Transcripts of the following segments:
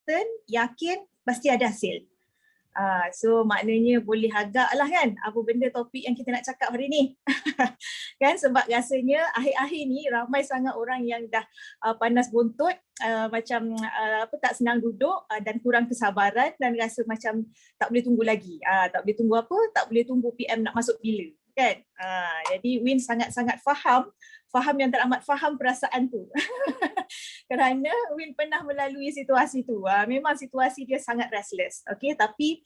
konsisten, yakin, pasti ada hasil. So maknanya boleh agak lah kan apa benda topik yang kita nak cakap hari ni. Kan sebab rasanya akhir-akhir ni ramai sangat orang yang dah panas buntut, macam tak senang duduk dan kurang kesabaran dan rasa macam tak boleh tunggu lagi. Tak boleh tunggu apa? Tak boleh tunggu PM nak masuk bila. Kan? Jadi Win sangat-sangat faham yang teramat faham perasaan tu. Kerana Win pernah melalui situasi tu. Memang situasi dia sangat restless. Okay, tapi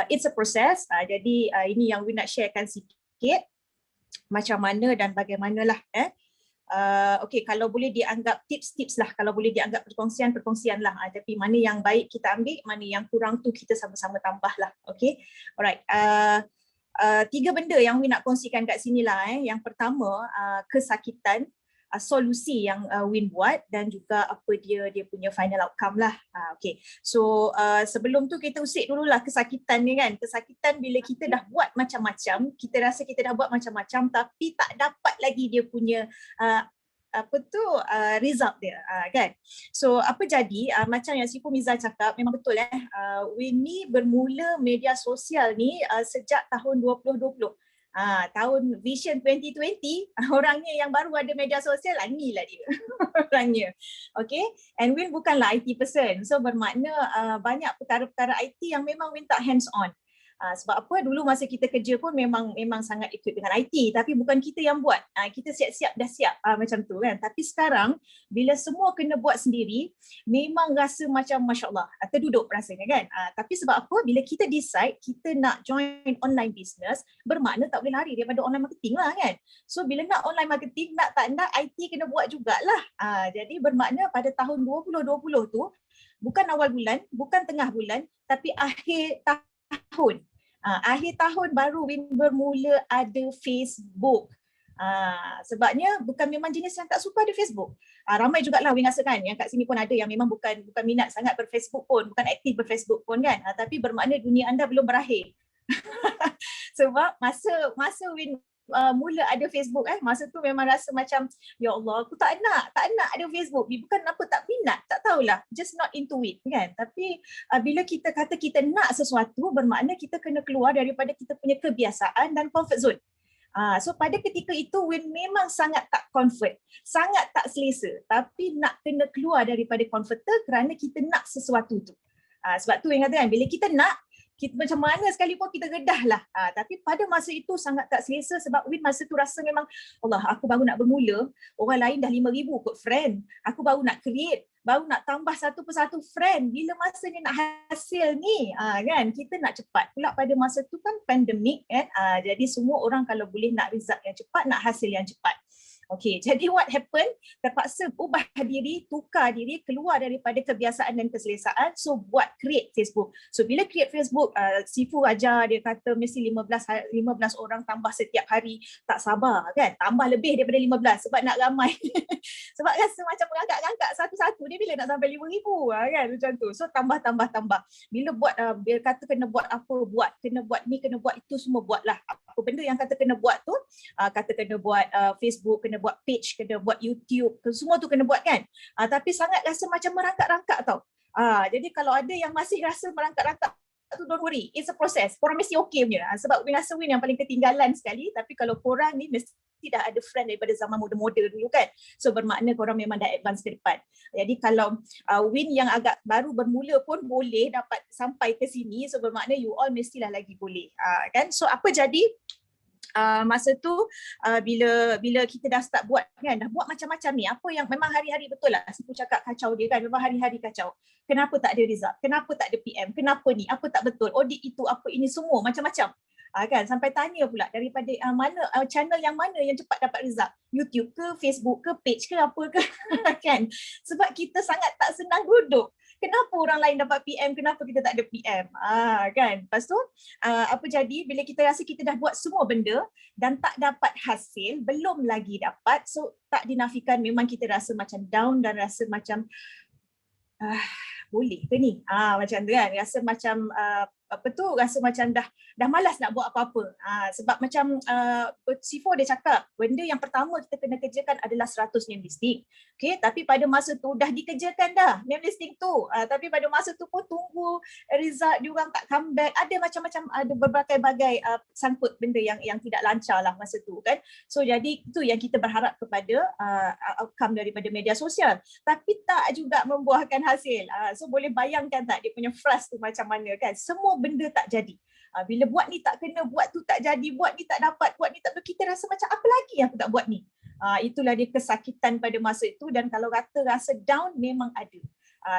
it's a process. Jadi ini yang Win nak sharekan sikit macam mana dan bagaimanalah. Okay, kalau boleh dianggap tips-tips lah, kalau boleh dianggap perkongsian lah. Tapi mana yang baik kita ambil, mana yang kurang tu kita sama-sama tambah lah. Okay, alright. 3 benda yang Win nak kongsikan kat sini lah. Yang pertama, kesakitan, solusi yang Win buat dan juga apa dia punya final outcome lah. Okay, so sebelum tu kita usik dululah kesakitan ni kan. Kesakitan bila kita dah buat macam-macam, kita rasa kita dah buat macam-macam tapi tak dapat lagi dia punya result dia kan. So apa jadi macam yang Sifu Miza cakap, memang betul Win ni bermula media sosial ni sejak tahun 2020. Tahun Vision 2020, orangnya yang baru ada media sosial inilah dia orangnya. Okay, and Win bukanlah IT person, so bermakna banyak perkara-perkara IT yang memang Win tak hands on. Sebab apa, dulu masa kita kerja pun memang sangat equip dengan IT, tapi bukan kita yang buat. Kita siap-siap dah siap macam tu kan. Tapi sekarang bila semua kena buat sendiri, memang rasa macam Masya Allah, terduduk rasanya kan. Tapi sebab apa, bila kita decide kita nak join online business, bermakna tak boleh lari daripada online marketing lah kan. So bila nak online marketing, nak tak nak IT kena buat jugalah. Jadi bermakna pada tahun 2020 tu, bukan awal bulan, bukan tengah bulan, tapi akhir tahun. Akhir tahun baru Win bermula ada Facebook. Sebabnya bukan memang jenis yang tak suka ada Facebook. Ramai jugalah Win rasa kan, yang kat sini pun ada yang memang bukan minat sangat berFacebook pun, bukan aktif berFacebook pun kan. Tapi bermakna dunia anda belum berakhir. Sebab masa Win mula ada Facebook masa tu memang rasa macam ya Allah, aku tak nak ada Facebook. Bukan apa tak minat, tak tahulah, just not into it kan. Tapi bila kita kata kita nak sesuatu, bermakna kita kena keluar daripada kita punya kebiasaan dan comfort zone. So pada ketika itu Win memang sangat tak comfort, sangat tak selesa, tapi nak kena keluar daripada comforter kerana kita nak sesuatu tu. Sebab tu yang kata kan, bila kita nak, kita macam mana sekalipun kita redah lah. Tapi pada masa itu sangat tak selesa sebab Win masa tu rasa memang Allah, aku baru nak bermula, orang lain dah 5,000 kot friend. Aku baru nak create, baru nak tambah satu persatu friend. Bila masa ni nak hasil ni kan, kita nak cepat. Pula pada masa tu kan pandemik kan. Jadi semua orang kalau boleh nak result yang cepat, nak hasil yang cepat. Okay, jadi what happened? Terpaksa ubah diri, tukar diri, keluar daripada kebiasaan dan keselesaan. So buat create Facebook. So bila create Facebook, Sifu ajar, dia kata mesti 15 orang tambah setiap hari. Tak sabar kan, tambah lebih daripada 15 sebab nak ramai. Sebab rasa macam mengangkat-angkat satu-satu, dia bila nak sampai 5,000 kan macam tu. So tambah. Bila buat, dia kata kena buat apa, buat. Kena buat ni, kena buat itu, semua buatlah. Apa benda yang kata kena buat tu, kata kena buat Facebook, kena buat page, kena buat YouTube, semua tu kena buat kan. Tapi sangat rasa macam merangkak-rangkak tau. Jadi kalau ada yang masih rasa merangkak-rangkak tu, don't worry, it's a process. Korang mesti okay punya. Sebab Win rasa Win yang paling ketinggalan sekali, tapi kalau korang ni mesti dah ada friend daripada zaman muda-muda dulu kan. So bermakna korang memang dah advance ke depan. Jadi kalau Win yang agak baru bermula pun boleh dapat sampai ke sini, so bermakna you all mestilah lagi boleh. Kan? So apa jadi? Masa tu bila kita dah start buat kan, dah buat macam-macam ni, apa yang memang hari-hari betul lah Sifu cakap kacau dia kan, memang hari-hari kacau. Kenapa tak ada result? Kenapa tak ada PM? Kenapa ni? Apa tak betul? Audit itu, apa ini, semua macam-macam. Kan, sampai tanya pula daripada mana channel yang mana yang cepat dapat result, YouTube ke, Facebook ke, page ke, apa ke kan. Sebab kita sangat tak senang duduk. Kenapa orang lain dapat PM, kenapa kita tak ada PM? Kan. Lepas tu apa jadi bila kita rasa kita dah buat semua benda dan tak dapat hasil, belum lagi dapat, so tak dinafikan memang kita rasa macam down dan rasa macam boleh ke ni? Macam tu kan, rasa macam apa tu rasa macam dah malas nak buat apa-apa. Sebab macam Sifo dia cakap, benda yang pertama kita kena kerjakan adalah 100 name listing. Okay, tapi pada masa tu dah dikerjakan dah name listing tu. Tapi pada masa tu pun tunggu result diorang tak come back. Ada macam-macam, ada berbagai-bagai sangkut benda yang tidak lancar lah masa tu kan. So jadi itu yang kita berharap kepada outcome daripada media sosial. Tapi tak juga membuahkan hasil. So boleh bayangkan tak dia punya frust tu macam mana kan. Semua benda tak jadi. Bila buat ni tak kena, buat tu tak jadi, buat ni tak dapat, buat ni tak, kita rasa macam apa lagi yang aku tak buat ni. Itulah dia kesakitan pada masa itu. Dan kalau rasa down memang ada.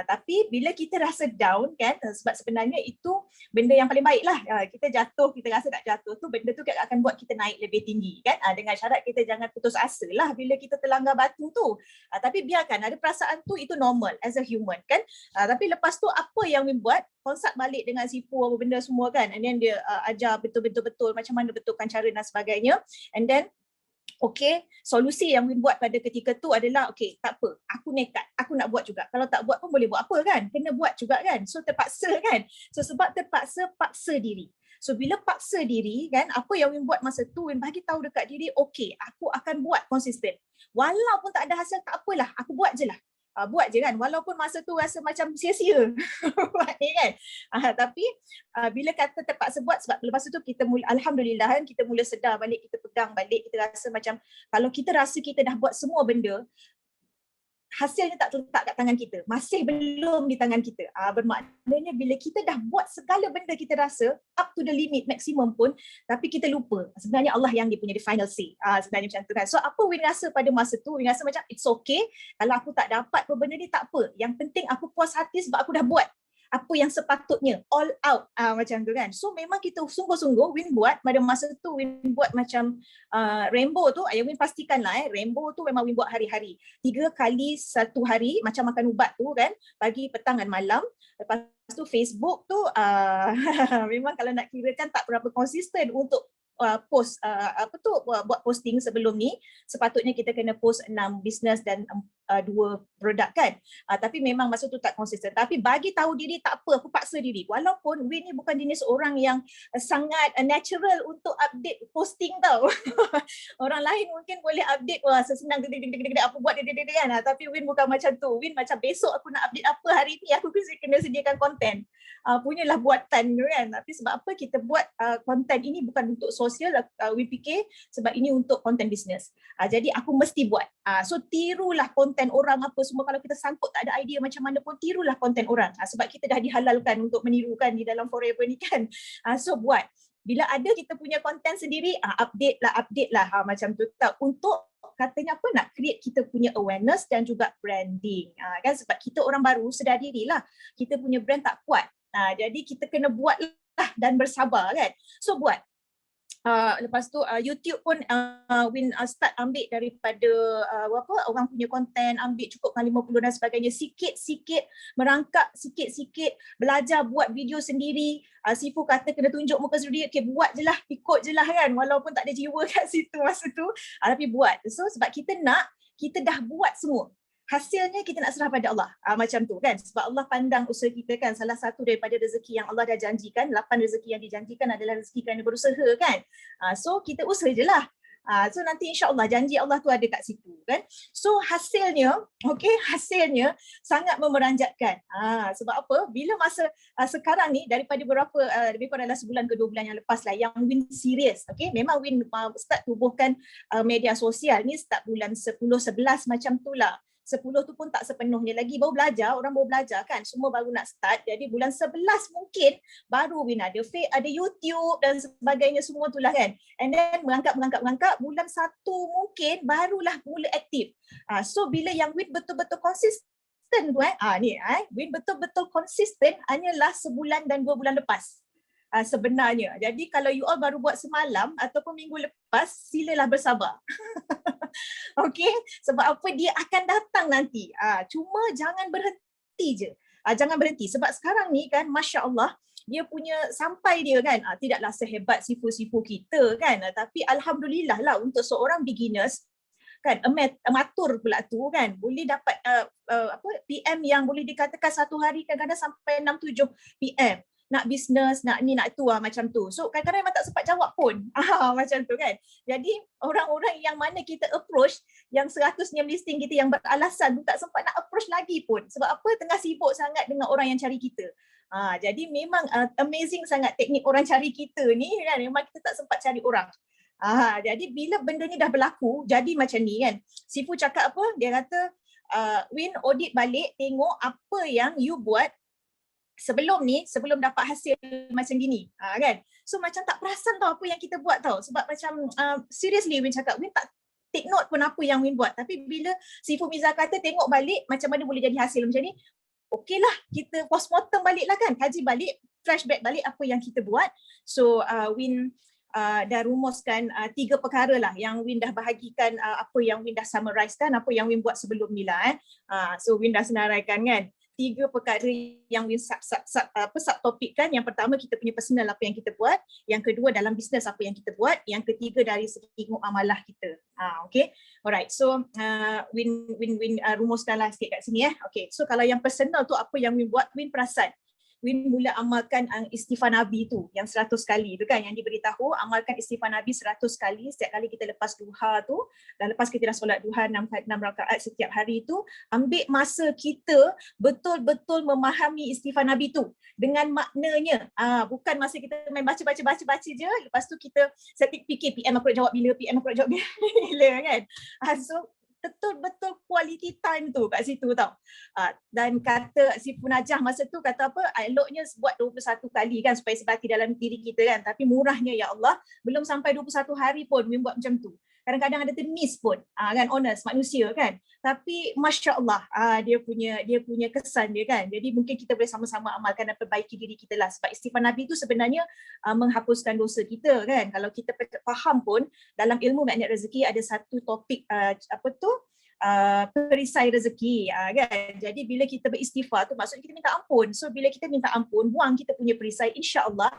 Tapi bila kita rasa down kan, sebab sebenarnya itu benda yang paling baik lah. Kita jatuh, kita rasa tak jatuh tu, benda tu akan buat kita naik lebih tinggi kan. Dengan syarat kita jangan putus asa lah bila kita terlanggar batu tu. Tapi biarkan ada perasaan tu, itu normal as a human kan. Tapi lepas tu apa yang Win buat, konsult balik dengan Sifu apa benda semua kan. And then dia ajar betul-betul macam mana betulkan cara dan sebagainya. And then okay, solusi yang Win buat pada ketika tu adalah okay, tak apa, aku nekat, aku nak buat juga. Kalau tak buat pun boleh buat apa kan, kena buat juga kan. So terpaksa kan. So sebab terpaksa, paksa diri. So bila paksa diri kan, apa yang Win buat masa tu, Win bagi tahu dekat diri, okay, aku akan buat konsisten. Walaupun tak ada hasil, tak apalah, aku buat je lah. Buat je kan, walaupun masa tu rasa macam sia-sia buat ni kan. Tapi bila kata terpaksa buat, sebab lepas tu kita mula, Alhamdulillah kan, kita mula sedar balik, kita pegang balik, kita rasa macam kalau kita rasa kita dah buat semua benda, hasilnya tak terletak kat tangan kita, masih belum di tangan kita. Bermaknanya bila kita dah buat segala benda kita rasa up to the limit maksimum pun, tapi kita lupa sebenarnya Allah yang dia punya the final say. Sebenarnya macam tu kan. So apa Win rasa pada masa tu, Win rasa macam it's okay kalau aku tak dapat benda ni, tak apa, yang penting aku puas hati sebab aku dah buat apa yang sepatutnya, all out macam tu kan. So memang kita sungguh-sungguh Win buat pada masa tu, Win buat macam rainbow tu, Win pastikan lah rainbow tu memang Win buat hari-hari, 3 kali satu hari macam makan ubat tu kan, pagi, petang dan malam. Lepas tu Facebook tu memang kalau nak kira kan tak berapa konsisten untuk post buat posting. Sebelum ni sepatutnya kita kena post 6 bisnes dan 2 produk kan. Tapi memang masa tu tak konsisten. Tapi bagi tahu diri tak apa, aku paksa diri. Walaupun Win ni bukan jenis orang yang sangat natural untuk update posting tau. Orang lain mungkin boleh update wah sesenang apa buat kan. Tapi Win bukan macam tu. Win macam besok aku nak update apa hari ni, aku kena sediakan konten. Punyalah buatan tu kan. Tapi sebab apa kita buat konten ini bukan untuk sosial, Win fikir sebab ini untuk konten bisnes. Jadi aku mesti buat. So tirulah konten orang apa semua, kalau kita sangkut tak ada idea macam mana pun tirulah konten orang. Sebab kita dah dihalalkan untuk menirukan di dalam forever ni kan. So buat. Bila ada kita punya konten sendiri, update lah macam tu tak, untuk katanya apa, nak create kita punya awareness dan juga branding kan, sebab kita orang baru, sedar dirilah kita punya brand tak kuat. Jadi kita kena buat lah dan bersabar kan. So buat. Lepas tu YouTube pun Win start ambil daripada orang punya konten, ambil cukupkan 50 dan sebagainya, sikit-sikit merangkak, sikit-sikit belajar buat video sendiri. Sifu kata kena tunjuk muka sendiri, okay, buat je lah, ikut je lah kan, walaupun tak ada jiwa kat situ masa tu, tapi buat. So sebab kita dah buat semua, hasilnya kita nak serah pada Allah. Macam tu kan. Sebab Allah pandang usaha kita kan. Salah satu daripada rezeki yang Allah dah janjikan, 8 rezeki yang dijanjikan adalah rezeki kerana berusaha kan. So kita usaha je lah. So nanti insya-Allah janji Allah tu ada kat situ kan. So hasilnya, hasilnya sangat memeranjatkan. Sebab apa? Bila masa sekarang ni, daripada lebih kurang adalah sebulan ke 2 bulan yang lepas lah yang Win serius. Memang Win start tubuhkan media sosial ni start bulan 10, 11 macam tu lah. 10 tu pun tak sepenuhnya lagi, orang baru belajar kan, semua baru nak start. Jadi bulan 11 mungkin baru Win ada YouTube dan sebagainya semua tu lah kan. And then merangkak, bulan 1 mungkin barulah mula aktif. So bila yang Win betul-betul konsisten tu Win betul-betul konsisten hanyalah sebulan dan 2 bulan lepas. Sebenarnya. Jadi kalau you all baru buat semalam ataupun minggu lepas, silalah bersabar. Sebab apa, dia akan datang nanti. Cuma jangan berhenti je. Jangan berhenti. Sebab sekarang ni kan, Masya Allah, dia punya sampai dia kan, tidaklah sehebat sifu-sifu kita kan. Tapi Alhamdulillah lah untuk seorang beginners, kan, amatur pula tu kan, boleh dapat PM yang boleh dikatakan satu hari kadang-kadang sampai 6-7 PM. nak bisnes, nak ni, nak tu macam tu. So kadang-kadang memang tak sempat jawab pun. Macam tu kan. Jadi orang-orang yang mana kita approach, yang 100 name listing kita yang beralasan tu tak sempat nak approach lagi pun. Sebab apa? Tengah sibuk sangat dengan orang yang cari kita. Jadi memang amazing sangat teknik orang cari kita ni kan. Memang kita tak sempat cari orang. Jadi bila benda ni dah berlaku, jadi macam ni kan. Sifu cakap apa? Dia kata, Win audit balik, tengok apa yang you buat sebelum ni, sebelum dapat hasil macam gini. Kan? So macam tak perasan tau apa yang kita buat tau. Sebab macam seriously Win cakap, Win tak take note pun apa yang Win buat. Tapi bila Sifu Miza kata tengok balik macam mana boleh jadi hasil macam ni, okey lah, kita postmortem balik lah kan, kaji balik, flashback balik apa yang kita buat. So Win dah rumuskan 3 perkara lah yang Win dah bahagikan, apa yang Win dah summarizekan, apa yang Win buat sebelum ni lah. So Win dah senaraikan kan. 3 perkara yang Win subtopikkan. Yang pertama kita punya personal apa yang kita buat, yang kedua dalam bisnes apa yang kita buat, yang ketiga dari segi muamalah kita. Okay, alright. So Win rumuskanlah sikit kat sini Okay, so kalau yang personal tu apa yang Win buat, Win perasan Win mula amalkan istighfar Nabi tu yang 100 kali tu kan, yang diberitahu amalkan istighfar Nabi 100 kali setiap kali kita lepas duha tu, dan lepas kita dah solat duha 6 rakaat setiap hari tu, ambil masa kita betul-betul memahami istighfar Nabi tu dengan maknanya. Bukan masa kita main baca je, lepas tu kita setik fikir PM aku nak jawab bila, PM aku nak jawab bila kan. So betul-betul quality time tu kat situ tau. Dan kata Sifu Najah masa tu kata apa, eloknya buat 21 kali kan supaya sebati dalam diri kita kan. Tapi murahnya ya Allah, belum sampai 21 hari pun Win buat macam tu. Kadang-kadang ada termiss pun, kan, honest, manusia kan. Tapi Masya Allah, dia punya kesan dia kan. Jadi mungkin kita boleh sama-sama amalkan dan perbaiki diri kita lah. Sebab istighfar Nabi tu sebenarnya menghapuskan dosa kita kan. Kalau kita faham pun, dalam ilmu magnet rezeki ada satu topik, perisai rezeki kan. Jadi bila kita beristighfar tu maksudnya kita minta ampun. So bila kita minta ampun, buang kita punya perisai, insya-Allah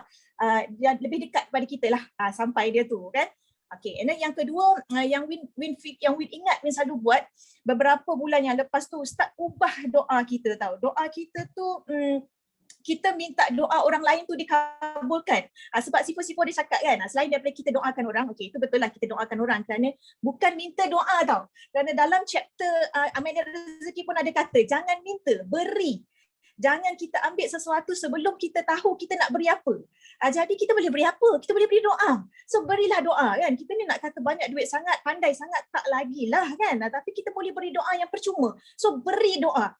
dia lebih dekat kepada kita lah sampai dia tu kan. Okay, and then yang kedua yang Win ingat Win selalu buat beberapa bulan yang lepas tu, start ubah doa kita tau. Doa kita tu kita minta doa orang lain tu dikabulkan. Sebab Sifu dia cakap kan, selain daripada kita doakan orang, okay, itu betul lah kita doakan orang kerana bukan minta doa tau. Kerana dalam chapter Amanah Rezeki pun ada kata, jangan minta, beri. Jangan kita ambil sesuatu sebelum kita tahu kita nak beri apa. Jadi kita boleh beri apa? Kita boleh beri doa. So berilah doa kan. Kita ni nak kata banyak duit sangat, pandai sangat, tak lagilah kan. Tapi kita boleh beri doa yang percuma. So beri doa.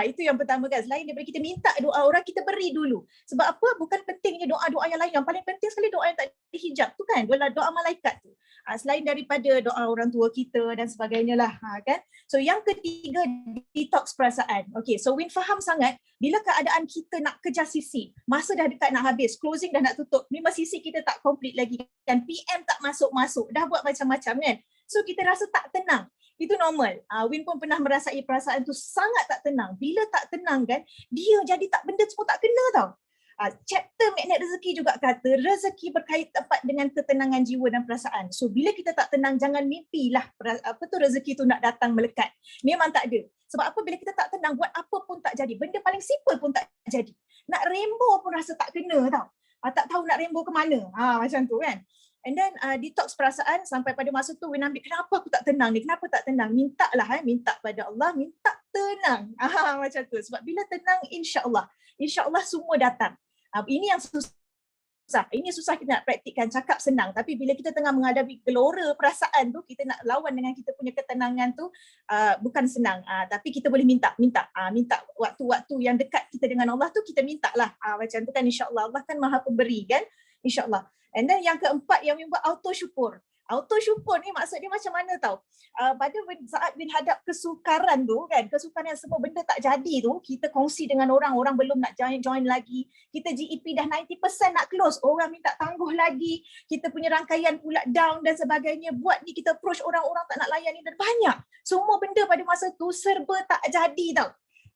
Itu yang pertama kan. Selain daripada kita minta doa orang, kita beri dulu. Sebab apa? Bukan pentingnya doa-doa yang lain. Yang paling penting sekali doa yang tak dihijab tu kan. Doa malaikat tu. Selain daripada doa orang tua kita dan sebagainya lah kan. So yang ketiga, detox perasaan. Okay, so Win faham sangat bila keadaan kita nak kejar sisi, masa dah dekat nak habis, closing dah nak tutup, memang sisi kita tak complete lagi kan, PM tak masuk-masuk, dah buat macam-macam kan. So kita rasa tak tenang. Itu normal. Win pun pernah merasai perasaan tu sangat tak tenang. Bila tak tenang kan, dia jadi benda semua tak kena tau. Chapter Magnet Rezeki juga kata rezeki berkait tepat dengan ketenangan jiwa dan perasaan. So bila kita tak tenang, jangan mimpilah rezeki tu nak datang melekat. Memang tak ada. Sebab apa? Bila kita tak tenang, buat apa pun tak jadi. Benda paling simple pun tak jadi. Nak rainbow pun rasa tak kena tau. Tak tahu nak rainbow ke mana. Macam tu kan. And then detox perasaan sampai pada masa tu Win ambil, kenapa aku tak tenang ni? Kenapa tak tenang? Minta lah, minta pada Allah, minta tenang. Macam tu. Sebab bila tenang, insya-Allah semua datang. Ini yang susah. Ini susah kita nak praktikkan, cakap senang. Tapi bila kita tengah menghadapi gelora perasaan tu, kita nak lawan dengan kita punya ketenangan tu, bukan senang. Tapi kita boleh minta waktu-waktu yang dekat kita dengan Allah tu, kita minta lah. Macam tu kan, insya-Allah. Allah kan maha pemberi kan, insya-Allah. And then yang keempat yang Win buat, auto syukur. Auto syukur ni maksud dia macam mana tau? Pada saat Win hadap kesukaran tu kan, kesukaran semua benda tak jadi tu, kita kongsi dengan orang belum nak join lagi. Kita GEP dah 90% nak close, orang minta tangguh lagi. Kita punya rangkaian pula down dan sebagainya. Buat ni kita approach orang tak nak layan ni dan banyak. Semua benda pada masa tu serba tak jadi tau.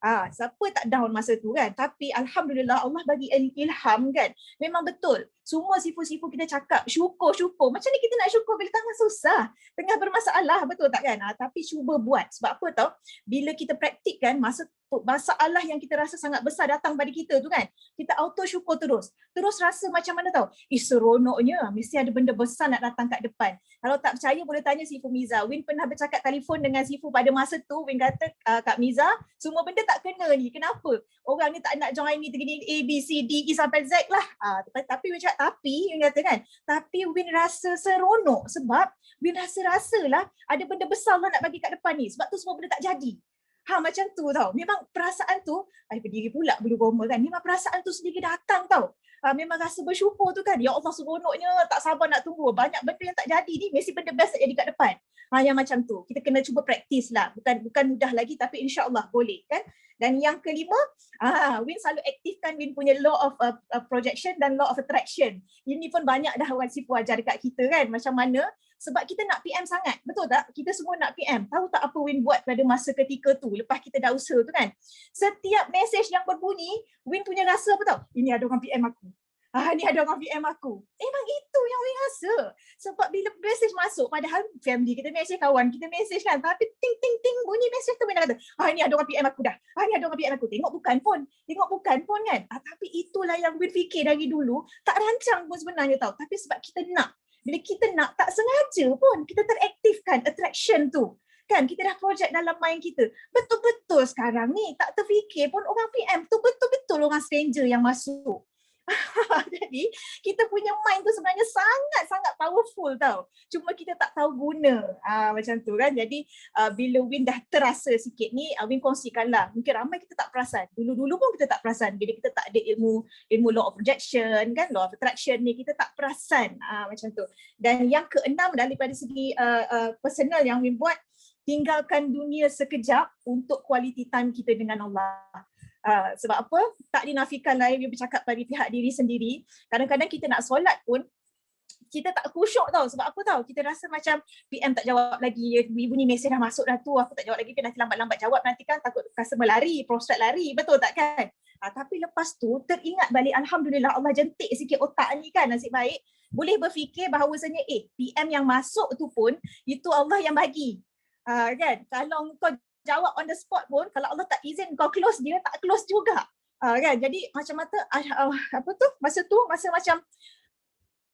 Siapa tak down masa tu kan? Tapi Alhamdulillah Allah bagi ilham kan. Memang betul. Semua sifu-sifu kita cakap syukur. Macam ni kita nak syukur bila tengah susah, tengah bermasalah, betul tak kan? Tapi cuba buat. Sebab apa tau? Bila kita praktikkan, masa masalah yang kita rasa sangat besar datang pada kita tu kan, kita auto syukur terus rasa macam mana tahu, seronoknya mesti ada benda besar nak datang kat depan. Kalau tak percaya boleh tanya Sifu Miza. Win pernah bercakap telefon dengan Sifu pada masa tu. Win kata, Kak Miza, semua benda tak kena ni, kenapa? Orang ni tak nak join ni, gini A, B, C, D, E sampai Z lah. Tapi Win cakap, Win kata kan, tapi Win rasa seronok sebab Win rasalah ada benda besar lah nak bagi kat depan ni, sebab tu semua benda tak jadi. Macam tu tau. Memang perasaan tu, berdiri pula bulu roma kan. Memang perasaan tu sendiri datang tau. Memang rasa bersyukur tu kan. Ya Allah seronoknya, tak sabar nak tunggu. Banyak benda yang tak jadi ni, mesti benda best tak jadi kat depan. Yang macam tu. Kita kena cuba praktis lah. Bukan mudah lagi tapi insya-Allah boleh kan. Dan yang kelima, Win selalu aktifkan Win punya law of projection dan law of attraction. Ini pun banyak dah orang Sifu ajar dekat kita kan. Macam mana? Sebab kita nak PM sangat. Betul tak? Kita semua nak PM. Tahu tak apa Win buat pada masa ketika tu? Lepas kita dah usaha tu kan. Setiap mesej yang berbunyi, Win punya rasa apa tahu? Ini ada orang PM aku. Ni ada orang PM aku. Memang itu yang Win rasa. Sebab bila mesej masuk, padahal family kita mesej, kawan kita mesej kan. Tapi ting ting ting bunyi mesej tu Win kata, ni ada orang PM aku dah. Ni ada orang PM aku. Tengok bukan pun kan. Tapi itulah yang Win fikir dari dulu. Tak rancang pun sebenarnya tahu. Tapi sebab kita nak. Bila kita nak, tak sengaja pun kita teraktifkan attraction tu. Kan, kita dah project dalam mind kita. Betul-betul sekarang ni, tak terfikir pun orang PM tu betul-betul orang stranger yang masuk. Jadi, kita punya mind tu sebenarnya sangat-sangat powerful tau. Cuma kita tak tahu guna. Macam tu kan. Jadi, bila Win dah terasa sikit ni, Win kongsikanlah. Mungkin ramai kita tak perasan. Dulu-dulu pun kita tak perasan. Bila kita tak ada ilmu law of projection, kan, law of attraction ni, kita tak perasan. Macam tu. Dan yang keenam daripada segi personal yang Win buat, tinggalkan dunia sekejap untuk quality time kita dengan Allah. Sebab apa? Tak dinafikan lah yang bercakap pada pihak diri sendiri. Kadang-kadang kita nak solat pun, kita tak khusyuk tau. Sebab apa tau? Kita rasa macam PM tak jawab lagi. Bunyi mesej dah masuk dah tu. Aku tak jawab lagi. Nanti lambat-lambat jawab. Nanti kan takut customer lari, prospect lari. Betul tak kan? Tapi lepas tu teringat balik, Alhamdulillah Allah jentik sikit otak ni kan, nasib baik. Boleh berfikir bahawasanya PM yang masuk tu pun, itu Allah yang bagi. Kan? Kalau kau jawab on the spot pun, kalau Allah tak izin kau close, dia tak close juga. Kan? Jadi macam masa macam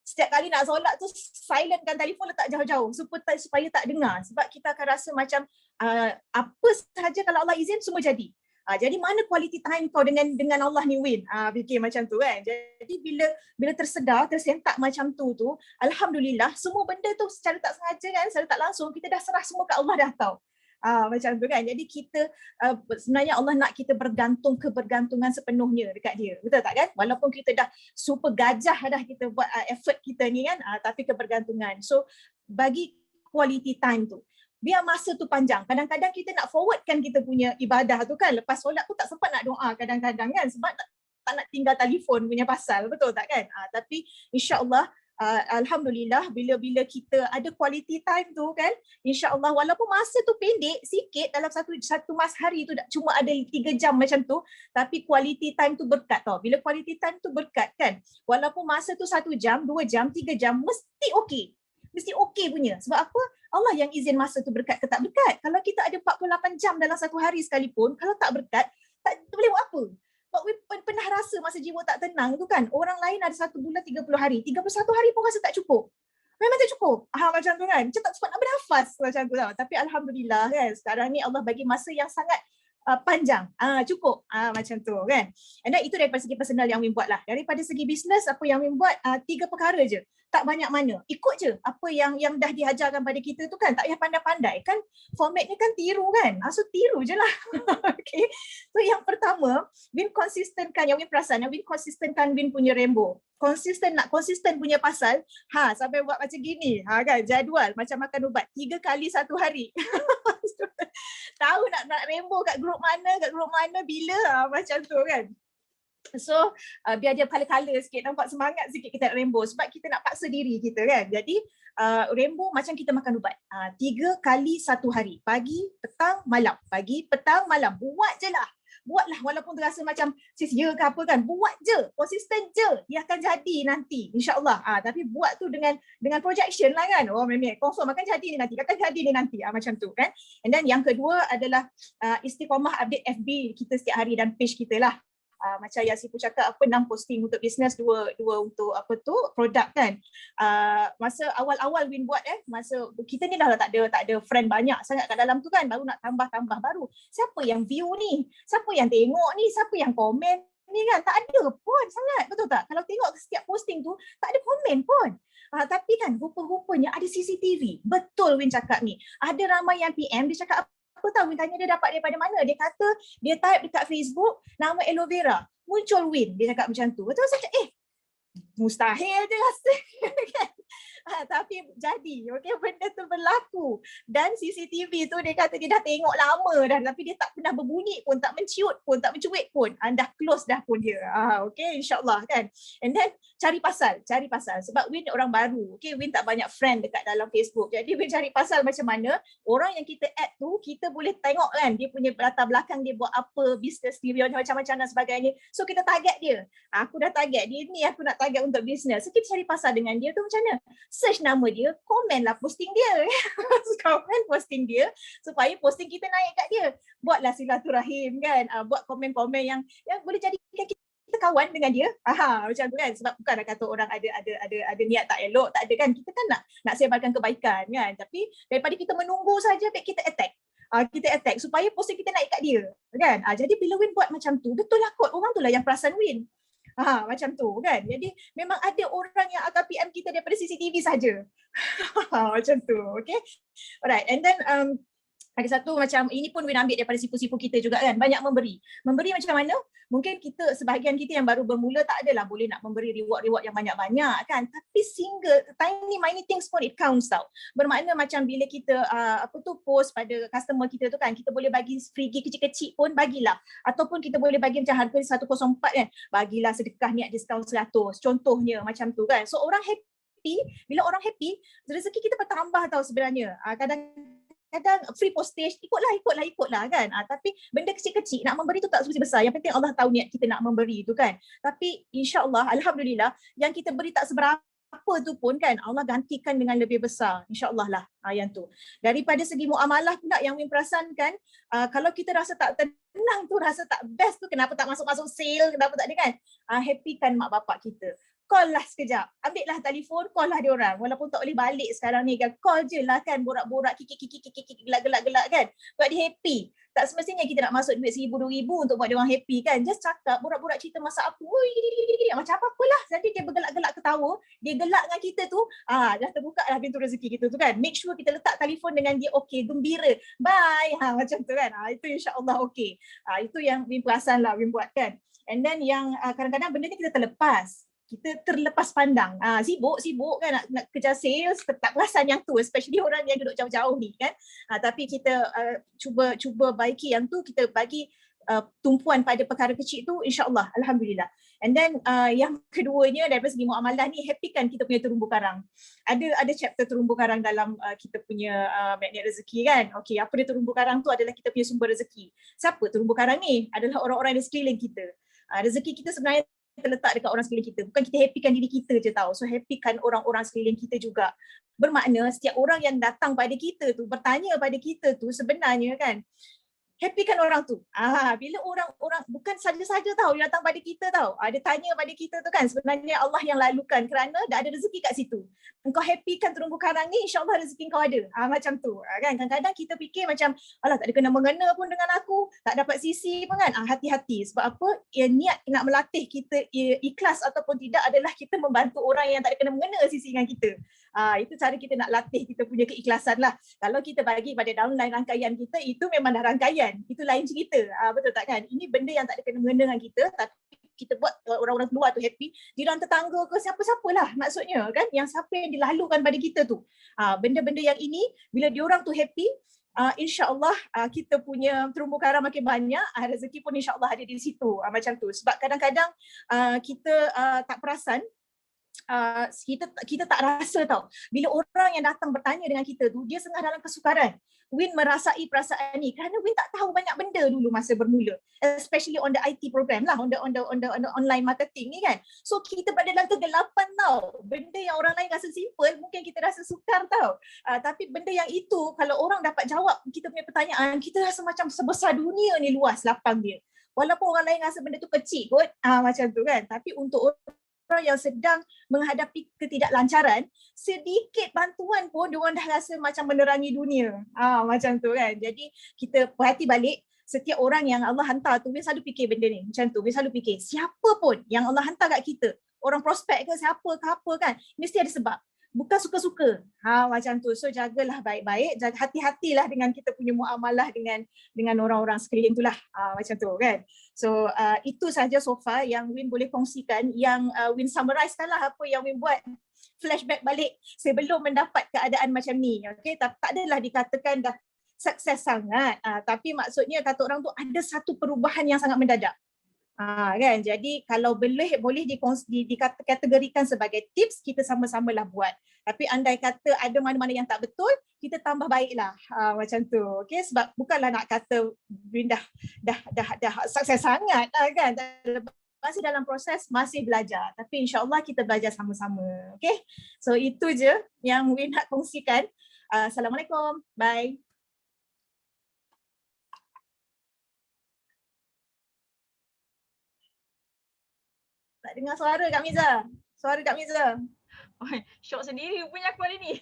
setiap kali nak solat tu silentkan telefon, letak jauh-jauh supaya tak dengar. Sebab kita akan rasa macam apa sahaja kalau Allah izin semua jadi. Jadi mana quality time kau dengan Allah ni Win? Fikir macam tu kan. Jadi bila tersentak macam tu, alhamdulillah semua benda tu secara tak sengaja kan, secara tak langsung kita dah serah semua kat Allah dah tahu. Macam tu kan. Jadi kita sebenarnya Allah nak kita kebergantungan sepenuhnya dekat dia. Betul tak kan? Walaupun kita dah super gajah dah kita buat effort kita ni kan, tapi kebergantungan. So bagi quality time tu. Biar masa tu panjang. Kadang-kadang kita nak forwardkan kita punya ibadah tu kan. Lepas solat tu tak sempat nak doa kadang-kadang kan. Sebab tak nak tinggal telefon punya pasal. Betul tak kan? Tapi insya-Allah alhamdulillah bila kita ada quality time tu kan, insya-Allah walaupun masa tu pendek sikit, dalam satu mas hari tu cuma ada 3 jam macam tu, tapi quality time tu berkat tau. Bila quality time tu berkat kan, walaupun masa tu 1 jam, 2 jam, 3 jam mesti okey. Mesti okey punya. Sebab apa? Allah yang izin masa tu berkat ke tak berkat. Kalau kita ada 48 jam dalam satu hari sekalipun, kalau tak berkat, tak boleh buat apa. Sebab pernah rasa masa jiwa tak tenang tu kan, orang lain ada 1 bulan 30 hari, 31 hari pun rasa tak cukup. Memang tak cukup. Macam tu kan. Macam tak sempat nak bernafas macam tu tau. Tapi alhamdulillah kan, sekarang ni Allah bagi masa yang sangat panjang. Cukup. Macam tu kan. And then itu daripada segi personal yang Win buat lah. Daripada segi bisnes, apa yang Win buat, 3 perkara je. Tak banyak mana. Ikut je apa yang dah diajarkan pada kita tu kan. Tak payah pandai-pandai. Kan format ni kan tiru kan. So tiru je lah. Okay. So yang pertama, Win konsistenkan, yang Win perasan, Win konsistenkan Win punya rainbow. Nak konsisten punya pasal, sampai buat macam gini. Kan, jadual macam makan ubat. 3 kali 1 hari. Tahu nak rainbow kat grup mana, bila, macam tu kan. So biar dia color-color sikit, nampak semangat sikit kita nak rainbow. Sebab kita nak paksa diri kita kan. Jadi rainbow macam kita makan ubat. 3 kali 1 hari. Pagi, petang, malam. Pagi, petang, malam. Buat je lah. buatlah walaupun terasa macam sis ya ke apa kan, buat je, konsisten je, dia akan jadi nanti insyaAllah. Tapi buat tu dengan projection lah kan, oh memang confirm akan jadi ni nanti, macam tu kan. And then yang kedua adalah istiqamah update FB kita setiap hari dan page kita lah. Macam yang Sipu cakap, 6 posting untuk bisnes, dua untuk produk kan. Masa awal-awal Win buat masa kita ni dah tak ada friend banyak sangat kat dalam tu kan, baru nak tambah baru. Siapa yang view ni? Siapa yang tengok ni? Siapa yang komen ni kan? Tak ada pun sangat, betul tak? Kalau tengok setiap posting tu tak ada komen pun. Tapi kan rupa-rupanya ada CCTV. Betul Win cakap ni. Ada ramai yang PM, dia cakap apa tahu, Win tanya dia dapat daripada mana. Dia kata dia type dekat Facebook nama aloe vera, muncul Win, dia cakap macam tu. Betul, saya cakap mustahil je rasa kan. Tapi jadi, okey, benda tu berlaku. Dan CCTV tu dia kata dia dah tengok lama dah, tapi dia tak pernah berbunyi pun, tak menciut pun, tak mencuit pun. Dah close dah pun dia. Okey, insyaAllah kan. And then cari pasal. Sebab Win orang baru. Okey, Win tak banyak friend dekat dalam Facebook. Jadi Win cari pasal macam mana orang yang kita add tu, kita boleh tengok kan dia punya latar belakang, dia buat apa, bisnes dia macam-macam dan sebagainya. So kita target dia. Aku dah target dia ni, aku nak target untuk bisnes. So kita cari pasal dengan dia tu macam mana? Search nama dia, komen lah posting dia. Komen posting dia supaya posting kita naik kat dia. Buatlah silaturahim kan. Buat komen-komen yang boleh jadikan kita kawan dengan dia. Macam tu kan. Sebab bukan nak kata orang ada niat tak elok, tak ada kan. Kita kan nak sebarkan kebaikan kan. Tapi daripada kita menunggu saja, baik kita attack supaya posting kita naik kat dia kan. Jadi bila Win buat macam tu, betul lah kot, orang tu lah yang perasan Win. Macam tu kan. Jadi memang ada orang yang akan PM kita daripada CCTV saja. Macam tu. Okay. Alright. And then ada satu macam, ini pun Win ambil daripada sipu-sipu kita juga kan, banyak memberi. Memberi macam mana? Mungkin kita, sebahagian kita yang baru bermula tak adalah boleh nak memberi reward yang banyak-banyak kan. Tapi single, tiny things pun it counts tau. Bermakna macam bila kita post pada customer kita tu kan, kita boleh bagi free gift kecil-kecil pun, bagilah. Ataupun kita boleh bagi macam harga 104 kan, bagilah sedekah niat diskaun 100. Contohnya macam tu kan. So orang happy, bila orang happy, rezeki kita bertambah tau sebenarnya. Kadang free postage, ikutlah kan. Tapi benda kecil-kecil nak memberi tu tak semesti besar. Yang penting Allah tahu niat kita nak memberi tu kan. Tapi insya-Allah, alhamdulillah, yang kita beri tak seberapa tu pun kan, Allah gantikan dengan lebih besar. InsyaAllah lah yang tu. Daripada segi muamalah pula yang Win perasankan, kalau kita rasa tak tenang tu, rasa tak best tu, kenapa tak masuk-masuk sale, kenapa tak ada kan. Happykan mak bapak kita. Call lah sekejap. Ambil lah telefon, call lah dia orang. Walaupun tak boleh balik sekarang ni kan. Call je lah kan, borak-borak, kikik, gelak-gelak kan. Buat dia happy. Tak semestinya kita nak masuk duit 1,000, 2,000 untuk buat dia orang happy kan. Just cakap, borak-borak cerita masak apa. Macam apa-apa lah. Jadi dia bergelak-gelak ketawa. Dia gelak dengan kita tu, dah terbuka lah pintu rezeki kita tu kan. Make sure kita letak telefon dengan dia okey, gembira. Bye. Macam tu kan. Itu insyaAllah okey. Itu yang Win perasan lah Win buat kan. And then yang kadang-kadang benda ni kita terlepas. Kita terlepas pandang. Sibuk kan nak kejar sales, tak perasan yang tu, especially orang yang duduk jauh-jauh ni kan. Tapi kita cuba baiki yang tu, kita bagi tumpuan pada perkara kecil tu, insya-Allah, alhamdulillah. And then yang keduanya daripada segi muamalah ni, happykan kita punya terumbu karang. Ada chapter terumbu karang dalam kita punya magnet rezeki kan. Okey, apa dia terumbu karang tu? Adalah kita punya sumber rezeki. Siapa terumbu karang ni? Adalah orang-orang di sekeliling kita. Rezeki kita sebenarnya terletak dekat orang sekeliling kita. Bukan kita happykan diri kita je tau. So happykan orang-orang sekeliling kita juga. Bermakna setiap orang yang datang pada kita tu, bertanya pada kita tu, sebenarnya kan, happykan orang tu. Bila orang bukan saja-saja tahu dia datang pada kita tahu. Dia tanya pada kita tu kan, sebenarnya Allah yang lalukan kerana dah ada rezeki kat situ. Engkau happykan terumbu karang ni, insya-Allah rezeki kau ada. Macam tu. Kan kadang-kadang kita fikir macam alah tak ada kena-mengena pun dengan aku, tak dapat sisi pun kan. Hati-hati sebab apa? Niat nak melatih kita ikhlas ataupun tidak adalah kita membantu orang yang tak ada kena-mengena sisi dengan kita. Itu cara kita nak latih kita punya keikhlasan lah. Kalau kita bagi pada downline rangkaian kita, itu memang dah rangkaian. Itu lain cerita. Betul tak kan? Ini benda yang tak ada kena-mengena dengan kita, tapi kita buat orang-orang luar tu happy, jiran tetangga ke siapa-siapalah maksudnya kan, yang siapa yang dilalukan pada kita tu. Benda-benda yang ini bila diorang tu happy, insya-Allah kita punya terumbu karang makin banyak, rezeki pun insya-Allah ada di situ. Macam tu. Sebab kadang-kadang kita tak perasan, kita tak rasa tau. Bila orang yang datang bertanya dengan kita tu, dia tengah dalam kesukaran. Win merasai perasaan ni kerana Win tak tahu banyak benda dulu masa bermula, especially on the IT program lah, on the online marketing ni kan. So kita berada dalam kegelapan tau. Benda yang orang lain rasa simple mungkin kita rasa sukar tau. Tapi benda yang itu kalau orang dapat jawab kita punya pertanyaan, kita rasa macam sebesar dunia ni, luas lapang dia. Walaupun orang lain rasa benda tu kecil kot, macam tu kan. Tapi untuk orang yang sedang menghadapi ketidaklancaran, sedikit bantuan pun diorang dah rasa macam menerangi dunia. Macam tu kan. Jadi kita perhati balik, setiap orang yang Allah hantar tu, Win selalu fikir benda ni. Macam tu, Win selalu fikir, siapa pun yang Allah hantar kat kita, orang prospek ke siapa ke apa kan, mesti ada sebab. Bukan suka-suka. Macam tu. So jagalah baik-baik, hati-hatilah dengan kita punya muamalah dengan orang-orang sekeliling itulah. Macam tu kan. So itu saja so far yang Win boleh kongsikan, yang Win summarizekan lah apa yang Win buat, flashback balik sebelum mendapat keadaan macam ni. Okay, tak adalah dikatakan dah sukses sangat, tapi maksudnya kata orang tu ada satu perubahan yang sangat mendadak. Kan, jadi kalau boleh dikategorikan sebagai tips, kita sama-samalah buat. Tapi andai kata ada mana-mana yang tak betul, kita tambah baiklah. Macam tu. Okay, sebab bukanlah nak kata Win dah sukses sangat kan. Masih dalam proses, masih belajar. Tapi insya-Allah kita belajar sama-sama. Okay, so itu je yang Win nak kongsikan. Assalamualaikum. Bye. Tak dengar suara Kak Miza. Suara Kak Miza. Syok sendiri punya aku hari ni.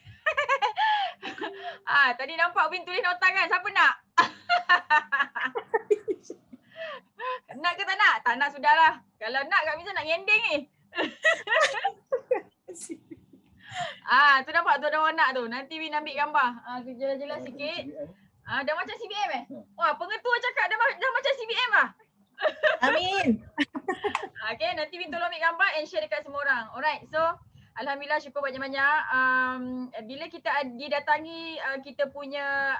Tadi nampak Win tulis nota kan? Siapa nak? Nak ke tak nak? Tak nak sudahlah. Kalau nak Kak Miza nak ngending ni. Tu nampak tu ada orang nak tu. Nanti Win ambil gambar. Jelas-jelas sikit. Dah macam CBM eh? Wah, pengetua cakap dah macam CBM lah. Amin. Okay, nanti Win tolong ambil gambar and share dekat semua orang. Alright, so alhamdulillah syukur banyak-banyak. Bila kita didatangi kita punya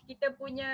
kita punya